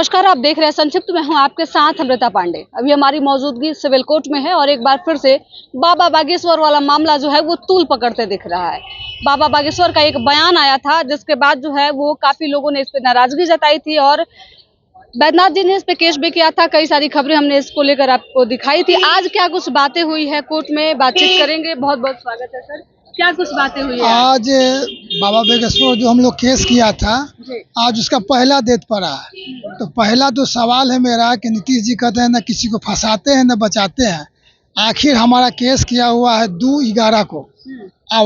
नमस्कार, आप देख रहे हैं संक्षिप्त में हूं आपके साथ अमृता पांडे। अभी हमारी मौजूदगी सिविल कोर्ट में है और एक बार फिर से बाबा बागेश्वर वाला मामला जो है वो तूल पकड़ते दिख रहा है। बाबा बागेश्वर का एक बयान आया था जिसके बाद जो है वो काफी लोगों ने इस पे नाराजगी जताई थी और बैद्यनाथ जी ने इस पे केस भी किया था। कई सारी खबरें हमने इसको लेकर आपको दिखाई थी। आज क्या कुछ बातें हुई है कोर्ट में, बातचीत करेंगे। बहुत बहुत स्वागत है सर। क्या कुछ बातें हुई है आज? बाबा बागेश्वर जो हम लोग केस किया था, आज उसका पहला डेट पड़ा है। तो पहला तो सवाल है मेरा कि नीतीश जी कहते हैं न किसी को फंसाते हैं न बचाते हैं। आखिर हमारा केस किया हुआ है 2/11 को।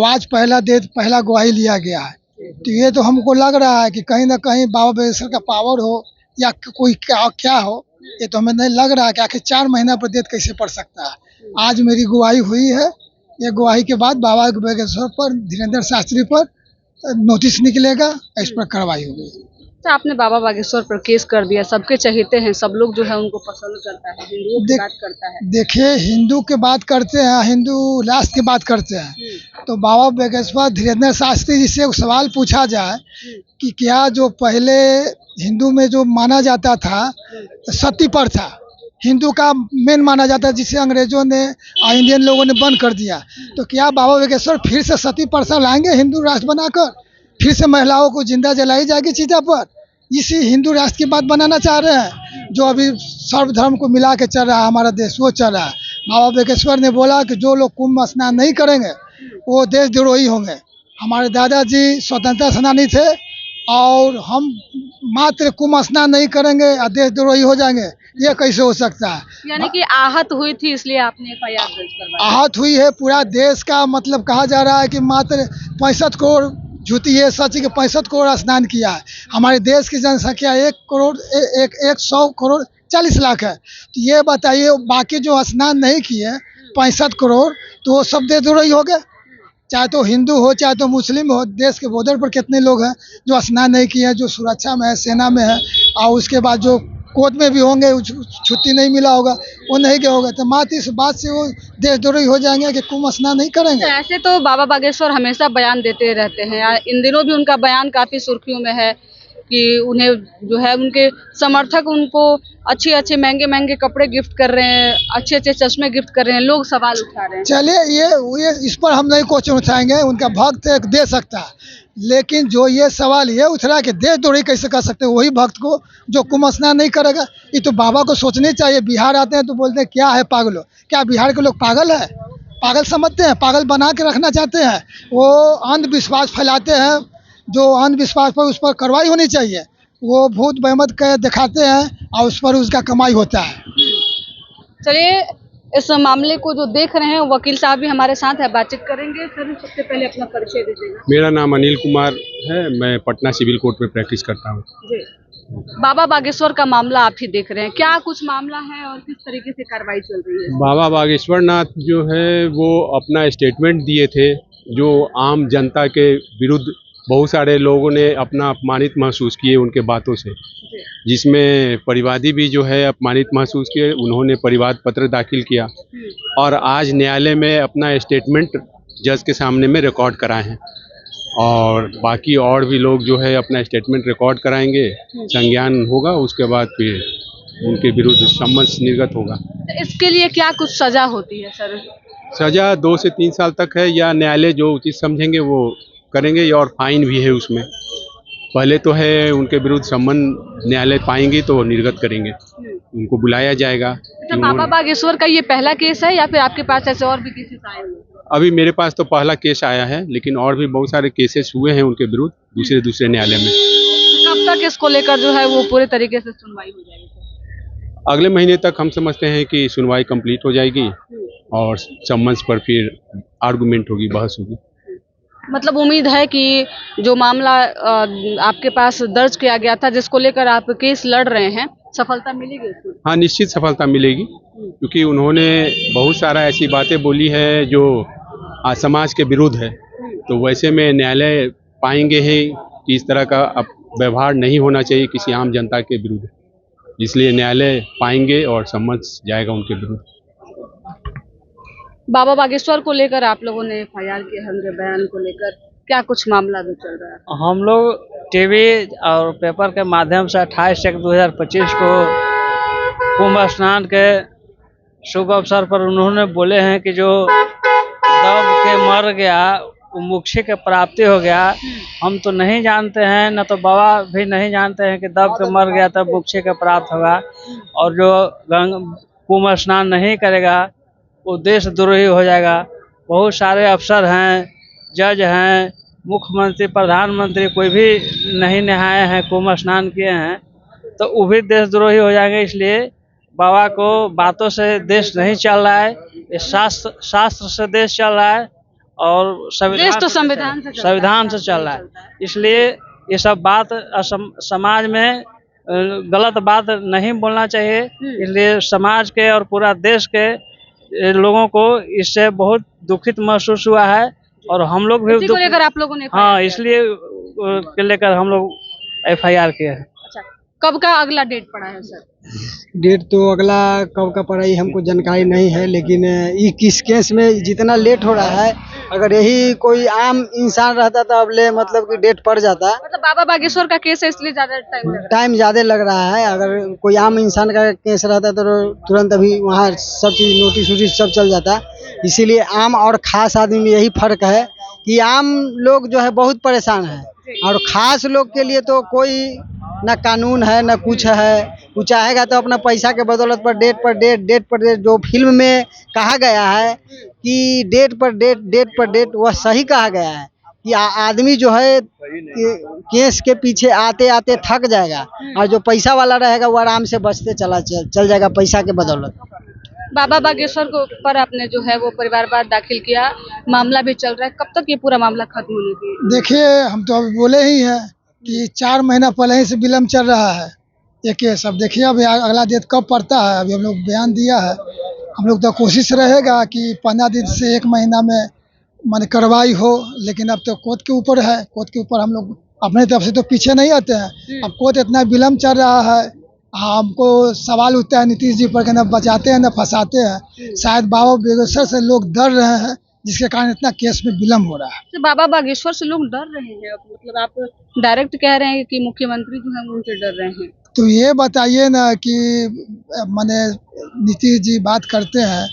आज पहला डेट, पहला गवाही लिया गया है। तो ये तो हमको लग रहा है कि कहीं ना कहीं बाबा बागेश्वर का पावर हो या कोई क्या हो, ये तो हमें नहीं लग रहा है कि आखिर 4 महीना पर डेट कैसे पड़ सकता है। आज मेरी गवाही हुई है। ये गवाही के बाद बाबा बागेश्वर पर, धीरेन्द्र शास्त्री पर नोटिस निकलेगा, इस पर कार्रवाई होगी। तो आपने बाबा बागेश्वर पर केस कर दिया, सबके चहेते हैं, सब लोग जो है उनको पसंद करता है, हिंदुओं की बात करता है। देखिए, हिंदू के बात करते हैं, हिंदू राष्ट्र की बात करते हैं, तो बाबा बागेश्वर, धीरेन्द्र शास्त्री जी से सवाल पूछा जाए कि क्या जो पहले हिंदू में जो माना जाता था सती प्रथा, हिंदू का मेन माना जाता है, जिसे अंग्रेजों ने और इंडियन लोगों ने बंद कर दिया, तो क्या बाबा बागेश्वर फिर से सती प्रथा लाएंगे हिंदू राष्ट्र बनाकर? फिर से महिलाओं को जिंदा जलाई जाएगी चीता पर? इसी हिंदू राष्ट्र की बात बनाना चाह रहे हैं जो अभी सर्वधर्म को मिला के चल रहा है हमारा देश, वो चल रहा है। बाबा बागेश्वर ने बोला कि जो लोग कुंभ स्नान नहीं करेंगे वो देशद्रोही होंगे। हमारे दादाजी स्वतंत्रता सेनानी थे और हम मात्र कुंभ स्नान नहीं करेंगे और देशद्रोही हो जाएंगे, ये कैसे हो सकता है? यानी कि आहत हुई थी इसलिए आपने एफआईआर दर्ज करवाई। आहत हुई है पूरा देश का, मतलब कहा जा रहा है कि मात्र 65 करोड़, झूठी है सच के 65 करोड़ स्नान किया है। हमारे देश की जनसंख्या 100 करोड़ 40 लाख है। तो ये बताइए, बाकी जो स्नान नहीं किए 65 करोड़, तो वो सब देशद्रोही हो गए। चाहे तो हिंदू हो चाहे तो मुस्लिम हो, देश के बॉर्डर पर कितने लोग हैं जो स्नान नहीं किए हैं, जो सुरक्षा में है, सेना में है, और उसके बाद जो कोर्ट में भी होंगे, छुट्टी नहीं मिला होगा, वो नहीं गए होगा, तो मात्र इस बात से वो देशद्रोही हो जाएंगे कि कुंभ स्नान नहीं करेंगे। ऐसे तो बाबा बागेश्वर हमेशा बयान देते रहते हैं, इन दिनों भी उनका बयान काफी सुर्खियों में है कि उन्हें जो है उनके समर्थक उनको अच्छे अच्छे महंगे महंगे कपड़े गिफ्ट कर रहे हैं, अच्छे अच्छे चश्मे गिफ्ट कर रहे हैं, लोग सवाल उठा रहे हैं। चलिए, ये इस पर हम नहीं क्वेश्चन उठाएंगे, उनका भक्त दे सकता है, लेकिन जो ये सवाल ये उठ रहा है कि देशद्रोही कैसे कर सकते हैं वही भक्त को जो कुंभ स्नान नहीं करेगा, ये तो बाबा को सोचनी चाहिए। बिहार आते हैं तो बोलते हैं क्या है पागलों, क्या बिहार के लोग पागल है? पागल समझते हैं, पागल बना के रखना चाहते हैं। वो अंधविश्वास फैलाते हैं, जो अंधविश्वास पर उस पर कार्रवाई होनी चाहिए। वो भूत बहमत के दिखाते हैं और उस पर उसका कमाई होता है। चलिए, इस मामले को जो देख रहे हैं वकील साहब भी हमारे साथ है, बातचीत करेंगे। सर, सबसे पहले अपना परिचय दीजिएगा। मेरा नाम अनिल कुमार है, मैं पटना सिविल कोर्ट में प्रैक्टिस करता हूँ। जी, बाबा बागेश्वर का मामला आप ही देख रहे हैं, क्या कुछ मामला है और किस तरीके से कार्रवाई चल रही है? बाबा बागेश्वर नाथ जो है वो अपना स्टेटमेंट दिए थे, जो आम जनता के विरुद्ध बहुत सारे लोगों ने अपना अपमानित महसूस किए उनके बातों से, जिसमें परिवादी भी जो है अपमानित महसूस किए। उन्होंने परिवाद पत्र दाखिल किया और आज न्यायालय में अपना स्टेटमेंट जज के सामने में रिकॉर्ड कराए हैं, और बाकी और भी लोग जो है अपना स्टेटमेंट रिकॉर्ड कराएंगे, संज्ञान होगा, उसके बाद फिर उनके विरुद्ध सम्मन निर्गत होगा। तो इसके लिए क्या कुछ सजा होती है सर? सजा 2 से 3 साल तक है, या न्यायालय जो उचित समझेंगे वो करेंगे, और फाइन भी है उसमें। पहले तो है उनके विरुद्ध सम्मन न्यायालय पाएंगे तो निर्गत करेंगे, उनको बुलाया जाएगा। तो बाबा बागेश्वर का ये पहला केस है या फिर आपके पास ऐसे और भी केसेस आए हुए हैं? अभी मेरे पास तो पहला केस आया है, लेकिन और भी बहुत सारे केसेस हुए हैं उनके विरुद्ध दूसरे न्यायालय में। तो कब तक इसको लेकर जो है वो पूरे तरीके से सुनवाई हो जाएगी? अगले महीने तक हम समझते हैं कि सुनवाई कंप्लीट हो जाएगी और सम्मन्स पर फिर आर्गुमेंट होगी, बहस होगी। मतलब उम्मीद है कि जो मामला आपके पास दर्ज किया गया था, जिसको लेकर आप केस लड़ रहे हैं, सफलता मिलेगी उसमें? हाँ, निश्चित सफलता मिलेगी, क्योंकि उन्होंने बहुत सारा ऐसी बातें बोली है जो समाज के विरुद्ध है। तो वैसे में न्यायालय पाएंगे ही कि इस तरह का व्यवहार नहीं होना चाहिए किसी आम जनता के विरुद्ध, इसलिए न्यायालय पाएंगे और सम्मत जाएगा उनके विरुद्ध। बाबा बागेश्वर को लेकर आप लोगों ने एफआईआर किया है, उनके बयान को लेकर, क्या कुछ मामला भी चल रहा है? हम लोग टीवी और पेपर के माध्यम से 28/1/2025 को कुंभ स्नान के शुभ अवसर पर उन्होंने बोले हैं कि जो दब के मर गया वो मोक्ष के प्राप्ति हो गया। हम तो नहीं जानते हैं, न तो बाबा भी नहीं जानते हैं कि दब के मर गया तब मोक्ष के प्राप्त होगा। और जो कुंभ स्नान नहीं करेगा वो देशद्रोही हो जाएगा। बहुत सारे अफसर हैं, जज हैं, मुख्यमंत्री, प्रधानमंत्री कोई भी नहीं नहाए हैं, कुंभ स्नान किए हैं, तो वो भी देशद्रोही हो जाएंगे। इसलिए बाबा को बातों से देश नहीं चल रहा है, ये शास्त्र से देश चल रहा है और देश तो संविधान से चल रहा है। इसलिए ये सब बात समाज में गलत बात नहीं बोलना चाहिए। इसलिए समाज के और पूरा देश के लोगों को इससे बहुत दुखित महसूस हुआ है और हम लोग भी को लेकर आप लोगों ने हाँ, इसलिए लेकर हम लोग FIR किए हैं। अच्छा, कब का अगला डेट पड़ा है सर? डेट तो अगला कब का पड़ा है हमको जानकारी नहीं है, लेकिन ये किस केस में जितना लेट हो रहा है, अगर यही कोई आम इंसान रहता तो अब ले मतलब कि डेट पड़ जाता। मतलब बाबा बागेश्वर का केस है इसलिए ज्यादा टाइम ज़्यादा लग रहा है। अगर कोई आम इंसान का केस रहता तो तुरंत अभी वहाँ सब चीज़ नोटिस वोटिस सब चल जाता। इसीलिए आम और खास आदमी में यही फर्क है कि आम लोग जो है बहुत परेशान है और खास लोग के लिए तो कोई न कानून है न कुछ है। वो चाहेगा तो अपना पैसा के बदौलत पर डेट पर डेट जो फिल्म में कहा गया है कि डेट पर डेट वह सही कहा गया है कि आदमी जो है केस के पीछे आते आते थक जाएगा और जो पैसा वाला रहेगा वो आराम से बचते चल जाएगा पैसा के बदौलत। बाबा बागेश्वर को ऊपर आपने जो है वो परिवारवाद दाखिल किया, मामला भी चल रहा है, कब तक ये पूरा मामला खत्म होने की? देखिए, हम तो अभी बोले ही हैं कि 4 महीना पहले ही से विलम्ब चल रहा है ये केस। अब देखिए अभी अगला डेट कब पड़ता है। अभी हम लोग बयान दिया है, हम लोग तो कोशिश रहेगा कि 15 दिन से 1 महीना में माने कार्रवाई हो, लेकिन अब तो कोर्ट के ऊपर है। कोर्ट के ऊपर हम लोग अपने तरफ से तो पीछे नहीं आते हैं। अब कोर्ट इतना विलम्ब चल रहा है, हमको सवाल उठता है नीतीश जी पर कि न बचाते हैं न फंसाते हैं। शायद बाबा बागेश्वर से लोग डर रहे हैं, जिसके कारण इतना केस में विलम्ब हो रहा है। तो बाबा बागेश्वर से लोग डर रहे हैं, मतलब आप डायरेक्ट कह रहे हैं कि मुख्यमंत्री जो है उनसे डर रहे हैं, तो ये बताइए ना कि माने नीतीश जी बात करते हैं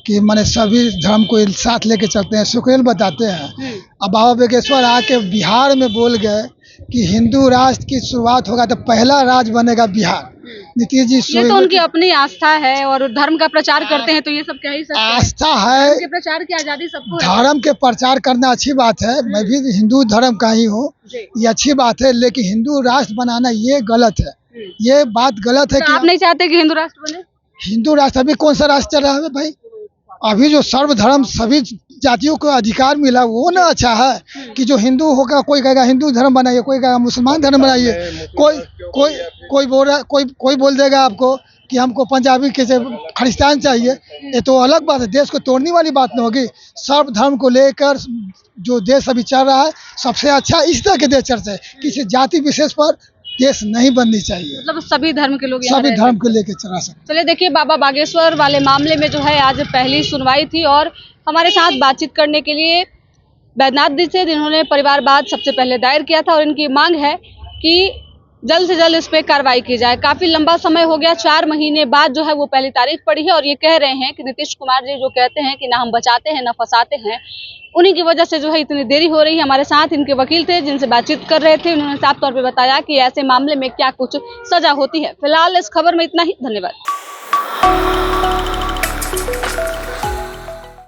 कि माने सभी धर्म को साथ लेके चलते हैं, सुखेल बताते हैं। अब बाबा बागेश्वर आके बिहार में बोल गए कि हिंदू राष्ट्र की शुरुआत होगा तो पहला राज्य बनेगा बिहार। नीतीश जी ये तो उनकी अपनी आस्था है और धर्म का प्रचार करते हैं, तो ये सब क्या ही सकते हैं? आस्था है, उनके प्रचार की आजादी सबको है। धर्म के प्रचार करना अच्छी बात है, मैं भी हिंदू धर्म का ही हूँ, ये अच्छी बात है, लेकिन हिंदू राष्ट्र बनाना ये गलत है। ये बात गलत है तो कि आप नहीं चाहते कि हिंदू राष्ट्र बने? हिंदू राष्ट्र अभी कौन सा राष्ट्र चल रहा है भाई? अभी जो सर्वधर्म सभी जातियों को अधिकार मिला वो ना अच्छा है कि जो हिंदू होगा कोई कहेगा हिंदू धर्म बनाइए, कोई कहेगा मुसलमान धर्म बनाइए, कोई बोल देगा आपको कि हमको पंजाबी के खलिस्तान चाहिए। ये तो अलग बात है, देश को तोड़ने वाली बात न होगी। सर्व धर्म को लेकर जो देश अभी चल रहा है सबसे अच्छा इस तरह के देश चलते हैं, किसी जाति विशेष पर देश नहीं बननी चाहिए। मतलब सभी धर्म के लोग सभी धर्म को लेकर चला सकते। चलिए देखिए, बाबा बागेश्वर वाले मामले में जो है आज पहली सुनवाई थी और हमारे साथ बातचीत करने के लिए बैद्यनाथ जी थे, जिन्होंने परिवारवाद सबसे पहले दायर किया था और इनकी मांग है कि जल्द से जल्द इस पे कार्रवाई की जाए। काफी लंबा समय हो गया, 4 महीने बाद जो है वो पहली तारीख पड़ी है और ये कह रहे हैं कि नीतीश कुमार जी जो कहते हैं कि ना हम बचाते हैं ना फंसाते हैं, उन्हीं की वजह से जो है इतनी देरी हो रही है। हमारे साथ इनके वकील थे जिनसे बातचीत कर रहे थे, उन्होंने साफ तौर पे बताया कि ऐसे मामले में क्या कुछ सजा होती है। फिलहाल इस खबर में इतना ही, धन्यवाद।